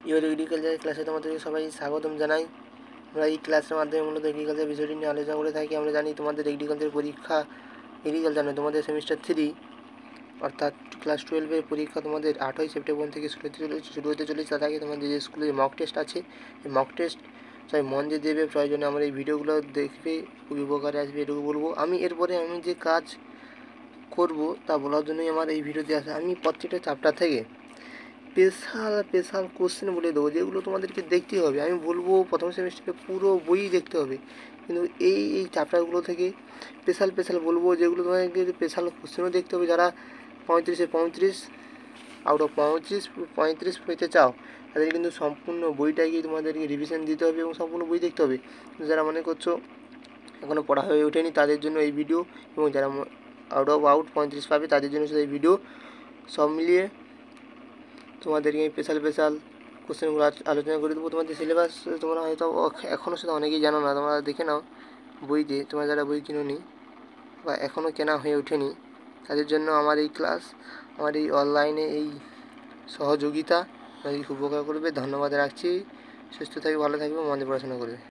Your agriculture ক্লাসে তোমাদেরকে সবাই স্বাগতম জানাই। আমরা এই ক্লাসের মাধ্যমে মূলত এগ্রিকালচার বিষয়টি নিয়ে আলোচনা করে থাকি। আমরা জানি তোমাদের এগ্রিকালচার পরীক্ষা, এগ্রিকালচার নয়, তোমাদের সেমিস্টার 3 অর্থাৎ ক্লাস 12-এর পরীক্ষা তোমাদের 8ই সেপ্টেম্বর থেকে শুরু হতে চলেছে। তার আগে তোমাদের যে স্কুলে মক টেস্ট আছে, এই মক টেস্ট সবাই মন দিয়ে দেবে। প্রয়োজনে আমার এই ভিডিওগুলো দেখবে, খুবই উপকারে আসবে, এটুকু বলবো। এরপরে আমি যে কাজ করব তা বলার জন্যই আমার এই ভিডিওতে আসা। আমি প্রত্যেকটা চ্যাপ্টার থেকে স্পেশাল কোশ্চেন বলে দেবো, যেগুলো তোমাদেরকে দেখতেই হবে। আমি বলবো প্রথম সেমিস্টারে পুরো বই দেখতে হবে, কিন্তু এই চ্যাপ্টারগুলো থেকে স্পেশাল বলবো, যেগুলো তোমাদেরকে স্পেশাল কোশ্চেনও দেখতে হবে। যারা 35 আউট অফ 35 পেতে চাও, তাদের কিন্তু সম্পূর্ণ বইটাকেই তোমাদেরকে রিভিশন দিতে হবে এবং সম্পূর্ণ বই দেখতে হবে। যারা মনে করছো এখনও পড়া হয়ে ওঠেনি, তাদের জন্য এই ভিডিও, এবং যারা আউট 35 পাবে তাদের জন্য শুধু এই ভিডিও। সব মিলিয়ে তোমাদেরকে স্পেশাল কোশ্চেনগুলো আলোচনা করে দেবো। তোমাদের সিলেবাস তোমরা হয়তো এখনও সেটা অনেকেই জানো না, তোমরা দেখে নাও বইতে। তোমরা যারা বই কিনোনি বা এখনও কেনা হয়ে ওঠেনি, তাদের জন্য আমার এই ক্লাস, আমার এই অনলাইনে এই সহযোগিতা খুব উপকার করবে। ধন্যবাদ রাখছি। সুস্থ থাকবে, ভালো থাকবে, মন দিয়ে পড়াশোনা করবে।